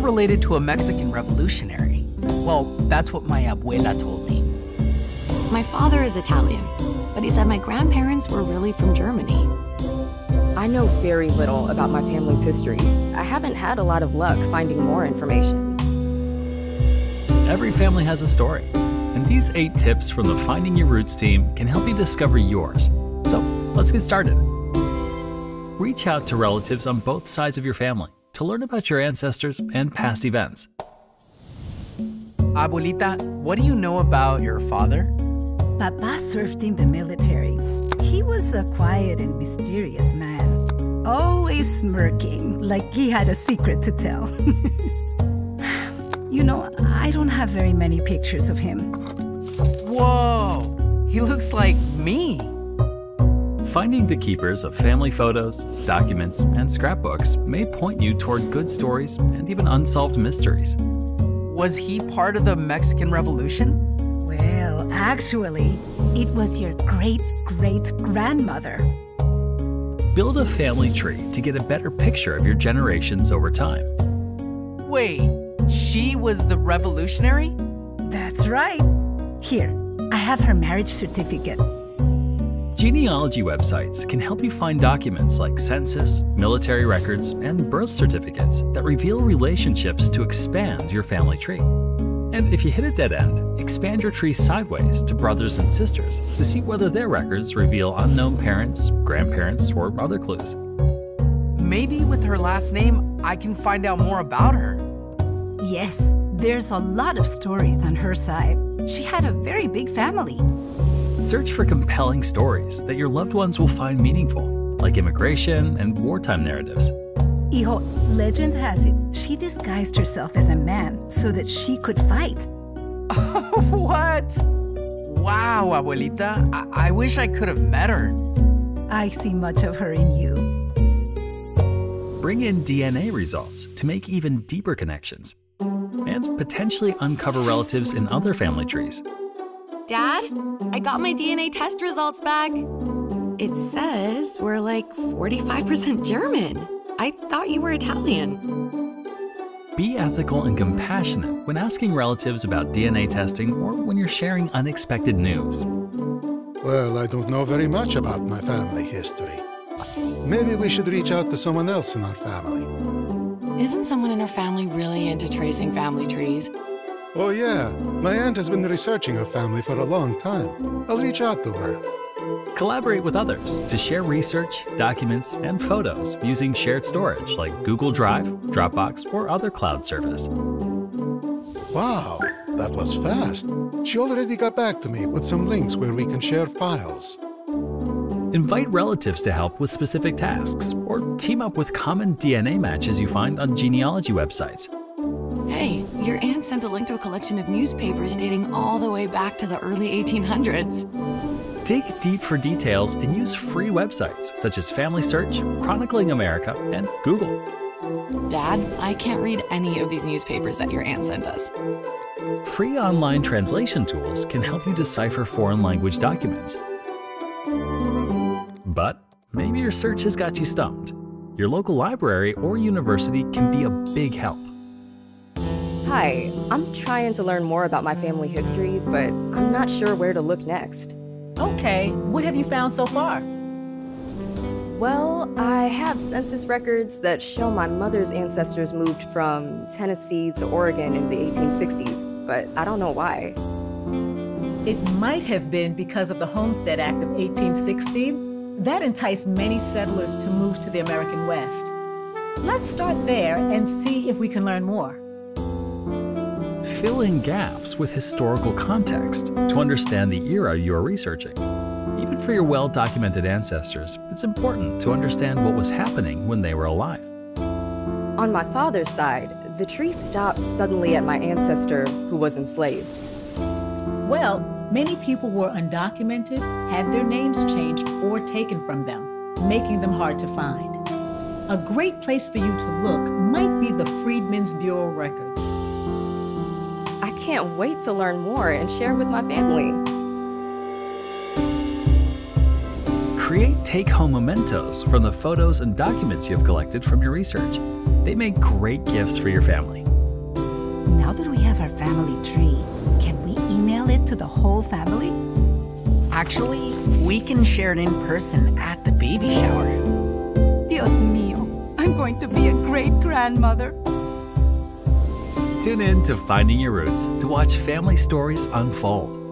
related to a Mexican revolutionary. Well, that's what my abuela told me. My father is Italian, but he said my grandparents were really from Germany. I know very little about my family's history. I haven't had a lot of luck finding more information. Every family has a story, and these 8 tips from the Finding Your Roots team can help you discover yours. So let's get started. Reach out to relatives on both sides of your family to learn about your ancestors and past events. Abuelita, what do you know about your father? Papa served in the military. He was a quiet and mysterious man, always smirking, like he had a secret to tell. You know, I don't have very many pictures of him. Whoa, he looks like me. Finding the keepers of family photos, documents, and scrapbooks may point you toward good stories and even unsolved mysteries. Was he part of the Mexican Revolution? Well, actually, it was your great-great-grandmother. Build a family tree to get a better picture of your generations over time. Wait, she was the revolutionary? That's right. Here, I have her marriage certificate. Genealogy websites can help you find documents like census, military records, and birth certificates that reveal relationships to expand your family tree. And if you hit a dead end, expand your tree sideways to brothers and sisters to see whether their records reveal unknown parents, grandparents, or other clues. Maybe with her last name, I can find out more about her. Yes, there's a lot of stories on her side. She had a very big family. Search for compelling stories that your loved ones will find meaningful, like immigration and wartime narratives. Hijo, legend has it, she disguised herself as a man so that she could fight. What? Wow, Abuelita, I wish I could have met her. I see much of her in you. Bring in DNA results to make even deeper connections, and potentially uncover relatives in other family trees. Dad, I got my DNA test results back. It says we're like 45% German. I thought you were Italian. Be ethical and compassionate when asking relatives about DNA testing or when you're sharing unexpected news. Well, I don't know very much about my family history. Maybe we should reach out to someone else in our family. Isn't someone in our family really into tracing family trees? Oh yeah, my aunt has been researching her family for a long time. I'll reach out to her. Collaborate with others to share research, documents, and photos using shared storage like Google Drive, Dropbox, or other cloud service. Wow, that was fast. She already got back to me with some links where we can share files. Invite relatives to help with specific tasks, or team up with common DNA matches you find on genealogy websites. Hey, your aunt sent a link to a collection of newspapers dating all the way back to the early 1800s. Dig deep for details and use free websites such as Family Search, Chronicling America, and Google. Dad, I can't read any of these newspapers that your aunt sent us. Free online translation tools can help you decipher foreign language documents. But maybe your search has got you stumped. Your local library or university can be a big help. Hi, I'm trying to learn more about my family history, but I'm not sure where to look next. Okay, what have you found so far? Well, I have census records that show my mother's ancestors moved from Tennessee to Oregon in the 1860s, but I don't know why. It might have been because of the Homestead Act of 1816. That enticed many settlers to move to the American West. Let's start there and see if we can learn more. Fill in gaps with historical context to understand the era you are researching. Even for your well-documented ancestors, it's important to understand what was happening when they were alive. On my father's side, the tree stopped suddenly at my ancestor who was enslaved. Well, many people were undocumented, had their names changed or taken from them, making them hard to find. A great place for you to look might be the Freedmen's Bureau records. I can't wait to learn more and share with my family. Create take-home mementos from the photos and documents you have collected from your research. They make great gifts for your family. Now that we have our family tree, can we email it to the whole family? Actually, we can share it in person at the baby shower. Dios mío, I'm going to be a great grandmother. Tune in to Finding Your Roots to watch family stories unfold.